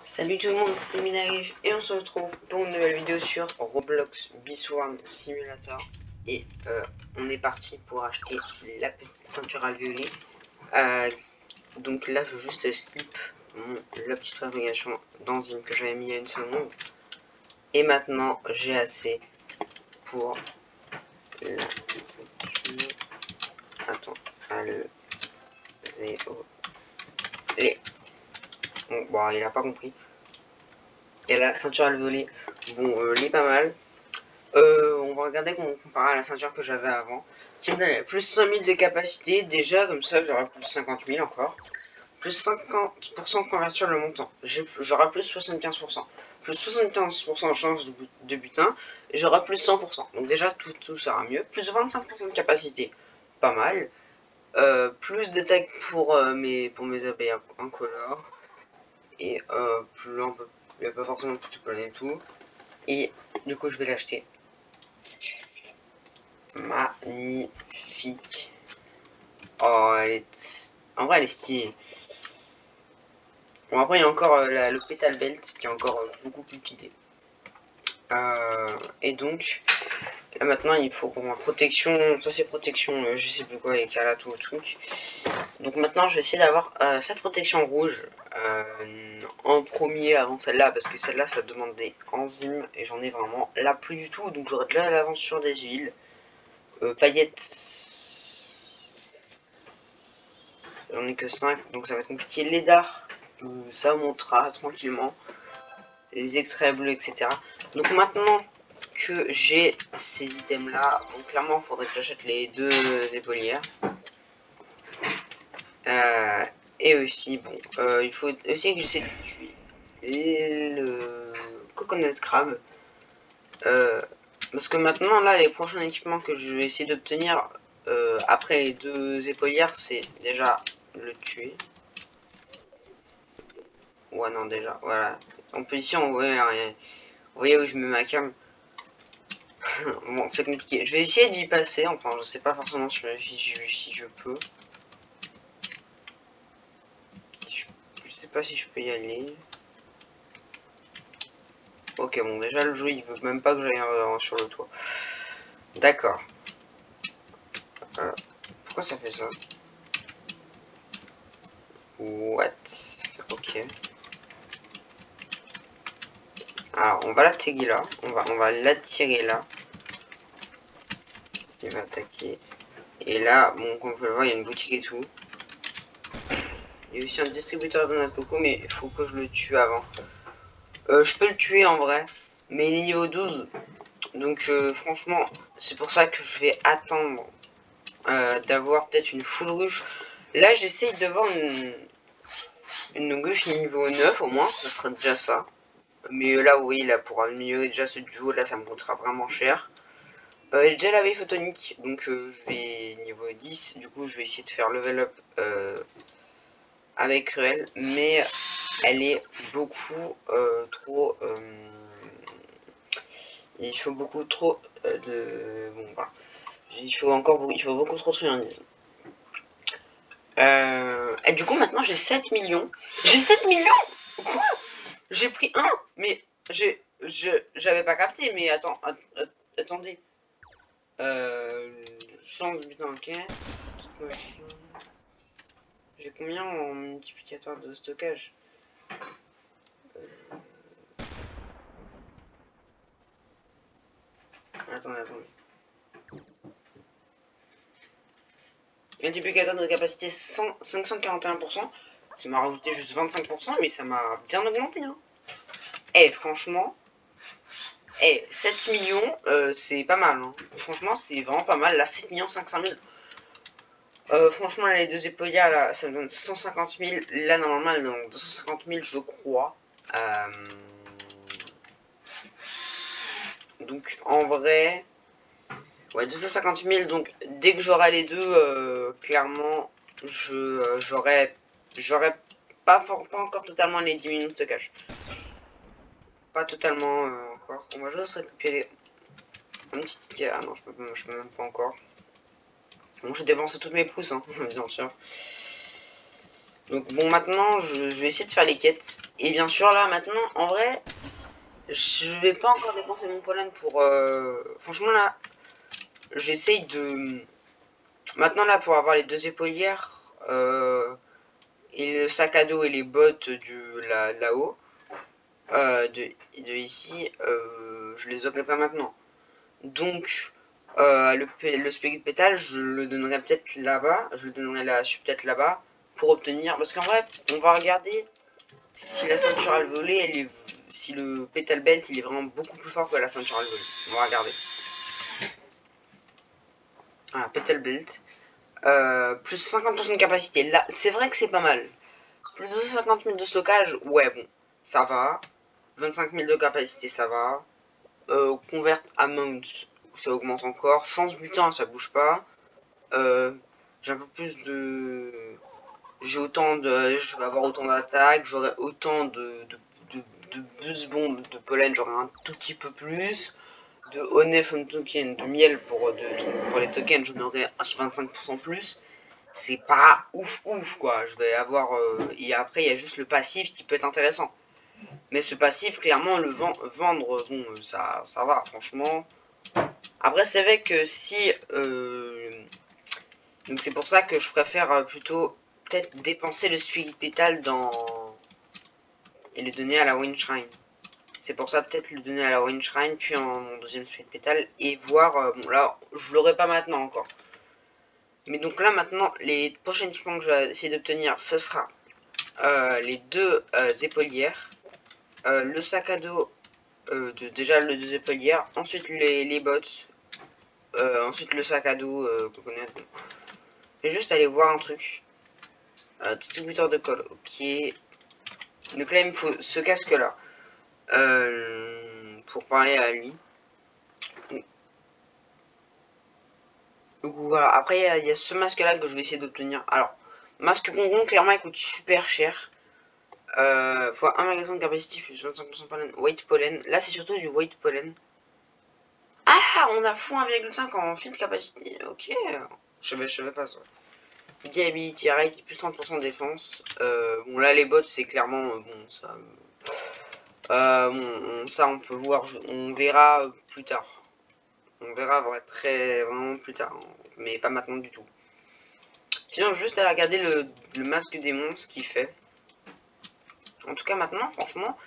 Salut tout le monde, c'est Minarif et on se retrouve pour une nouvelle vidéo sur Roblox Beeswarm Simulator. Et on est parti pour acheter la petite ceinture alvéolée. Donc là je veux juste skip la petite fabrication d'enzymes que j'avais mis il y a une seconde. Et maintenant j'ai assez pour la ceinture. Attends, alvéolée. Bon, il a pas compris. Et la ceinture alvéolée, bon, elle est pas mal. On va regarder comment on compare à la ceinture que j'avais avant. Qui me donnait plus 5000 de capacité, déjà comme ça j'aurai plus 50 000 encore. Plus 50% de convertir le montant, j'aurai plus 75%. Plus 75% de chance de butin, et j'aurai plus 100%. Donc déjà tout sera mieux. Plus 25% de capacité, pas mal. Plus d'attaque pour mes abeilles incolores. Et plus un peu, il n'y a pas forcément plus de pollen et tout. Et du coup je vais l'acheter. Magnifique. Oh, en vrai, elle est stylée. Bon, après, il y a encore le Petal Belt qui est encore beaucoup plus petite. Et donc, là maintenant, il faut pour ma protection. Ça, c'est protection, je sais plus quoi, avec la tout truc. Donc, maintenant, je vais essayer d'avoir cette protection rouge en premier avant celle-là. Parce que celle-là, ça demande des enzymes. Et j'en ai vraiment là plus du tout. Donc, j'aurai de l'avance sur des huiles. Paillettes. J'en ai que 5, donc ça va être compliqué. Les dards, ça montera tranquillement. Les extraits bleus, etc. Donc maintenant que j'ai ces items là, donc clairement il faudrait que j'achète les deux épaulières. Et aussi, bon, il faut aussi que j'essaie de tuer le coconut crab. Parce que maintenant là, les prochains équipements que je vais essayer d'obtenir après les deux épaulières, c'est déjà le tuer. Ouais, non, déjà, voilà. En position, on voit rien. Vous voyez où je mets ma cam. Bon, c'est compliqué. Je vais essayer d'y passer. Enfin, je sais pas forcément si je peux. Je sais pas si je peux y aller. Ok, bon, déjà, le jeu, il veut même pas que j'aille sur le toit. D'accord. Pourquoi ça fait ça? What? Ok. Alors, on va l'attirer là. On va l'attirer là. Il va attaquer. Et là, bon, comme vous pouvez le voir, il y a une boutique et tout. Il y a aussi un distributeur de noix de coco, mais il faut que je le tue avant. Je peux le tuer en vrai, mais il est niveau 12. Donc franchement, c'est pour ça que je vais attendre d'avoir peut-être une full ruche. Là, j'essaye d'avoir une ruche niveau 9 au moins, ce sera déjà ça. Mais là, oui, là, pour améliorer déjà ce duo, là, ça me coûtera vraiment cher. J'ai déjà la veille photonique, donc je vais niveau 10. Du coup, je vais essayer de faire level up avec Cruel, mais elle est beaucoup trop... il faut beaucoup trop de... Bon, voilà. Il faut beaucoup trop de friandises. Et du coup, maintenant, j'ai 7 millions. J'ai 7 millions. Quoi? J'ai pris un. Mais j'avais pas capté, mais attendez. Chance de butin, ok. J'ai combien en multiplicateur de stockage? Attendez. Multiplicateur de capacité 541%. Ça m'a rajouté juste 25%, mais ça m'a bien augmenté. Hein. Eh, franchement, 7 millions, c'est pas mal. Hein. Franchement, c'est vraiment pas mal. Là, 7 millions 500 000. Franchement, là, les deux épaulières, là, ça me donne 150 000. Là, normalement, elles me donnent 250 000, je crois. Donc, en vrai... Ouais, 250 000. Donc, dès que j'aurai les deux, clairement, j'aurai pas encore totalement les 10 minutes de stockage. Pas totalement encore. On va juste récupérer un petit ticket. Ah non, je peux même pas encore. Bon, j'ai dépensé toutes mes pousses, hein, bien sûr. Donc bon, maintenant, je vais essayer de faire les quêtes. Et bien sûr, là, maintenant, en vrai, je vais pas encore dépenser mon pollen pour... Franchement, là, j'essaye de... Maintenant, là, pour avoir les 2 épaulières, et le sac à dos et les bottes là-haut, de ici, je les aurai pas maintenant. Donc, le spaghetti pétale, je le donnerai peut-être là-bas. Je le donnerai là, peut-être là-bas. Pour obtenir. Parce qu'en vrai, on va regarder si la ceinture alvéolée, elle est. Si le pétale belt, il est vraiment beaucoup plus fort que la ceinture alvéolée. On va regarder. Voilà, pétale belt. Plus 50% de capacité. Là, c'est vrai que c'est pas mal. Plus de 50 000 de stockage, ouais, bon, ça va. 25 000 de capacité, ça va. Convert amount, ça augmente encore. Chance butin, ça bouge pas. J'ai un peu plus de... J'ai autant de... Je vais avoir autant d'attaques, j'aurai autant de buzz bomb de pollen, j'aurai un tout petit peu plus. De honey from token, de miel pour les tokens, j'en aurai 25% plus. C'est pas ouf quoi. Je vais avoir... et après, il y a juste le passif qui peut être intéressant. Mais ce passif, clairement, le vendre, bon, ça va, franchement. Après, c'est vrai que si... donc c'est pour ça que je préfère plutôt peut-être dépenser le Spirit Petal et le donner à la Wind Shrine. C'est pour ça peut-être le donner à la Wind Shrine, puis en mon deuxième Spirit Petal, et voir... bon là, je l'aurai pas maintenant encore. Mais donc là, maintenant, les prochains équipements que je vais essayer d'obtenir, ce sera les 2 épaulières, le sac à dos, déjà le 2 épaulières, ensuite les bottes, ensuite le sac à dos qu'on connaît. Je vais juste aller voir un truc. Distributeur de colle, ok. Donc là, il me faut ce casque-là. Pour parler à lui. Donc voilà, après il y a ce masque-là que je vais essayer d'obtenir. Alors, masque bonbon, clairement, il coûte super cher. Fois 1 magasin de capacité, plus 25% pollen, weight pollen. Là, c'est surtout du weight pollen. Ah, on a fond 1,5 en fil de capacité. Ok, je savais pas ça. Ability rate, plus 30% de défense. Bon, là, les bots, c'est clairement... bon, ça... bon, ça, on peut voir... on verra plus tard. On verra vraiment plus tard. Hein, mais pas maintenant du tout. Sinon, juste à regarder le masque démon, ce qu'il fait. En tout cas, maintenant, franchement...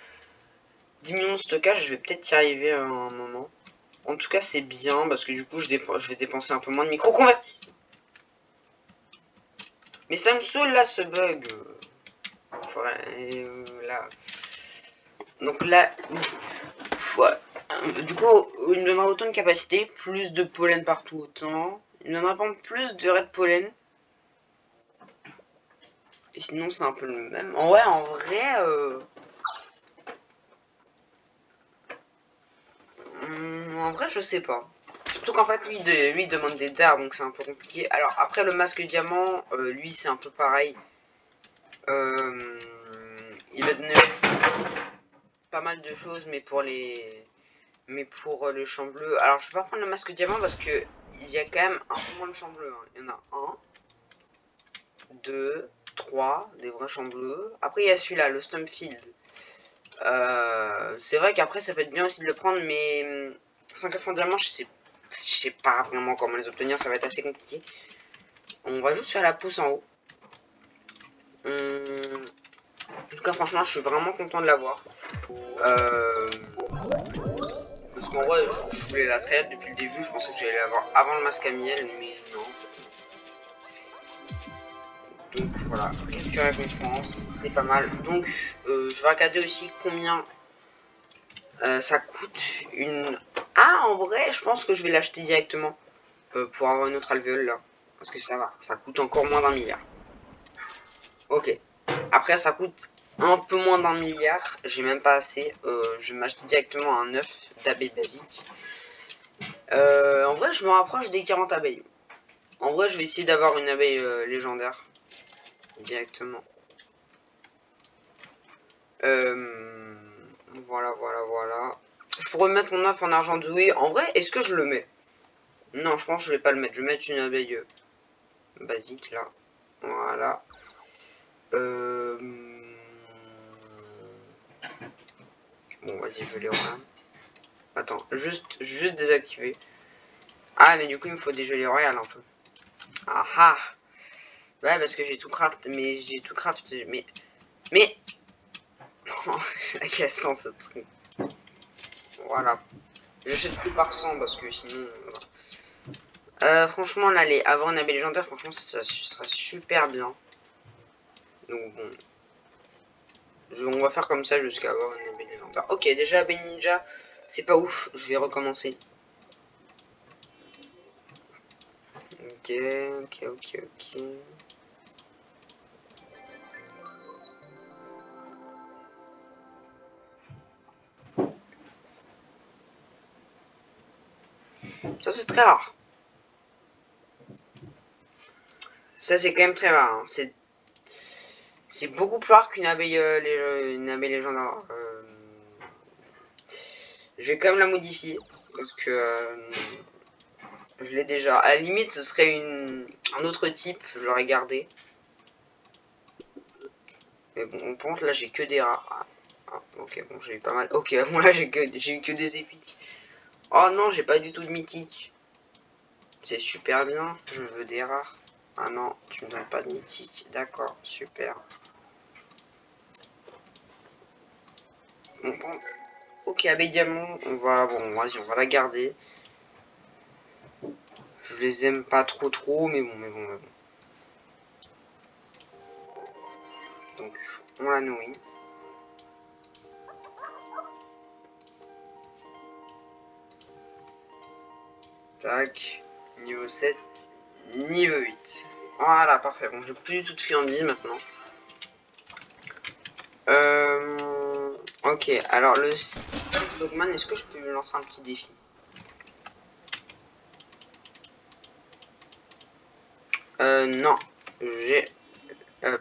10 millions de stockage, je vais peut-être y arriver à un moment. En tout cas, c'est bien, parce que du coup, je vais dépenser un peu moins de micro-convertis. Mais ça me saoule, là, ce bug. Là... Donc là, du coup, il me donnera autant de capacité, plus de pollen partout autant. Il me donnera pas plus de red pollen. Et sinon, c'est un peu le même. En vrai, je sais pas. Surtout qu'en fait, lui, il demande des dards, donc c'est un peu compliqué. Alors, après, le masque diamant, lui, c'est un peu pareil. Il va donner aussi pas mal de choses, mais pour le champ bleu. Alors, je vais pas prendre le masque diamant parce que il y a quand même un peu moins de champs bleus. Hein. Il y en a 1, 2, 3, des vrais champs bleus. Après, il y a celui-là, le Stumpfield. C'est vrai qu'après, ça peut être bien aussi de le prendre, mais 5 œufs en diamant, je sais pas vraiment comment les obtenir, ça va être assez compliqué. On va juste faire la pousse en haut. En tout cas, franchement, je suis vraiment content de l'avoir. Parce qu'en vrai, je voulais la trade depuis le début. Je pensais que j'allais l'avoir avant le masque à miel, mais non. Donc voilà, quelques récompenses, c'est pas mal. Donc, je vais regarder aussi combien ça coûte une... Ah, en vrai, je pense que je vais l'acheter directement pour avoir une autre alvéole là. Parce que ça va, ça coûte encore moins d'1 milliard. Ok. Après, ça coûte un peu moins d'1 milliard. J'ai même pas assez. Je vais m'acheter directement un œuf d'abeille basique. En vrai, je me rapproche des 40 abeilles. En vrai, je vais essayer d'avoir une abeille légendaire. Directement. Voilà. Je pourrais mettre mon œuf en argent doué. En vrai, est-ce que je le mets? Non, je pense que je vais pas le mettre. Je vais mettre une abeille basique là. Voilà. Bon, vas-y, je les royales. Attends, juste désactiver. Ah, mais du coup, il me faut des gelées royales un peu. Ah ah. Ouais, parce que j'ai tout craft, mais mais c'est agaçant ce truc. Voilà. J'achète plus par 100 parce que sinon. Voilà. Franchement, là, avoir un abeille légendaire, franchement, ça sera super bien. Donc bon. On va faire comme ça jusqu'à avoir un abeille légendaire. Ok, déjà, abeille ninja, c'est pas ouf. Je vais recommencer. Ok, ok, ok, ok. Ça, c'est très rare. Ça, c'est quand même très rare. Hein. C'est beaucoup plus rare qu'une abeille, une abeille légendaire. Je vais quand même la modifier. Parce que je l'ai déjà. À la limite, ce serait un autre type. Je l'aurais gardé. Mais bon, par contre, là, j'ai que des rares. Ah, ok, bon, j'ai eu pas mal. Ok, bon, là, j'ai eu que des épiques. Oh non, j'ai pas du tout de mythique. C'est super bien. Je veux des rares. Ah non, tu me donnes pas de mythique. D'accord, super. Bon, ok, abeille diamant. Bon, vas-y, on va la garder. Je les aime pas trop, mais bon. Donc, on la nourrit. Tac. Niveau 7. Niveau 8. Voilà, parfait. Bon, j'ai plus du tout de friandises maintenant. Ok, alors le Dogman, est-ce que je peux lui lancer un petit défi? Non. J'ai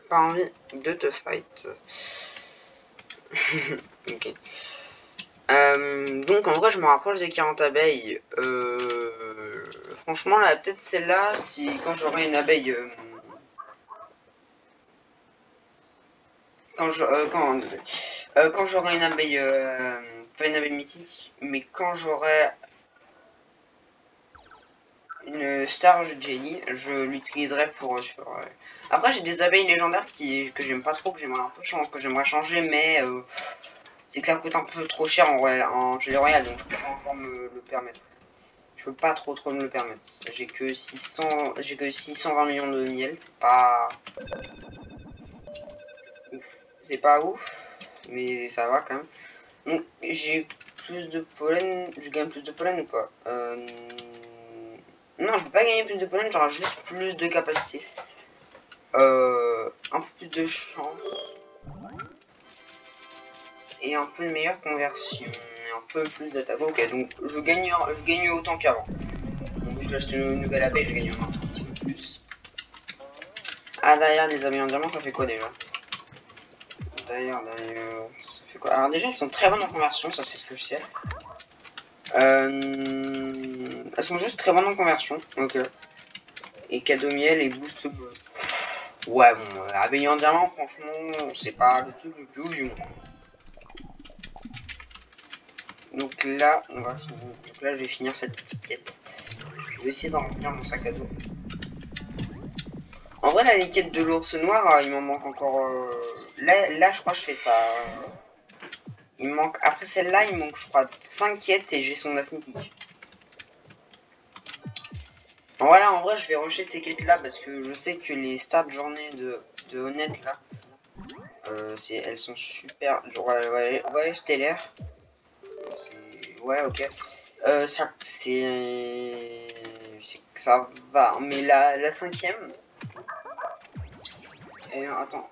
pas envie de te fight. Ok. Donc en vrai je me rapproche des 40 abeilles. Franchement là peut-être celle-là, si quand j'aurai une abeille quand j'aurai une abeille pas une abeille mythique, mais quand j'aurai une Star Jelly, je l'utiliserai pour Après j'ai des abeilles légendaires que j'aime pas trop, que j'aimerais un peu changer, mais c'est que ça coûte un peu trop cher en gelée royale, donc je peux pas encore me le permettre. Je peux pas trop me le permettre. J'ai que 620 millions de miel, c'est pas ouf. C'est pas ouf, mais ça va quand même. Donc j'ai plus de pollen, je gagne plus de pollen ou pas Non, je peux pas gagner plus de pollen, j'aurai juste plus de capacité. Un peu plus de chance. Et un peu de meilleure conversion. Et un peu plus d'attaque. Ok, donc je gagne autant qu'avant. Donc vu que j'ai acheté une nouvelle abeille, je gagne un tout petit peu plus. Ah, derrière les abeilles en diamant, ça fait quoi déjà? D'ailleurs, ça fait quoi? Alors déjà, elles sont très bonnes en conversion, ça c'est ce que je sais. Elles sont juste très bonnes en conversion, ok. Et cadeau miel et boost. Ouais, bon, abeille en diamant, franchement, c'est pas le truc le plus ouf du monde. Donc là, je vais finir cette petite quête. Je vais essayer d'en remplir mon sac à dos. En vrai, la quête de l'ours noir, il m'en manque encore. Là, je crois que je fais ça. Il me manque. Après celle-là, il me manque, je crois, 5 quêtes et j'ai son 9 mythique. Voilà, en vrai, je vais rusher ces quêtes-là parce que je sais que les start de journée de Honnête là, elles sont super. Ouais, stellaire. Ouais, ok. Ça va, mais la cinquième. Et attends.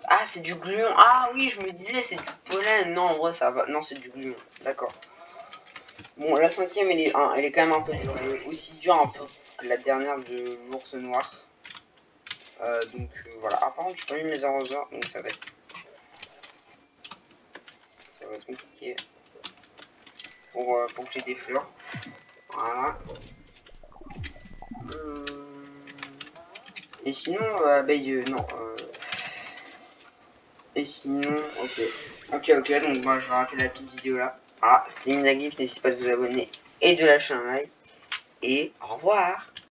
Ah, c'est du gluon. Ah oui, je me disais, c'est du pollen. Non, en vrai, ça va. Non, c'est du gluon. D'accord. Bon, la cinquième, elle est quand même un peu dure. Elle est aussi dure un peu que la dernière de l'ours noir. Donc voilà. Ah, par contre, j'ai pas mis mes arroseurs, donc ça va être compliqué pour que j'ai des fleurs. Voilà. Et sinon, abeille, non. Et sinon, ok. Ok, donc moi je vais arrêter la petite vidéo là. Ah, c'était Minagif, n'hésitez pas de vous abonner et de lâcher un like. Et au revoir.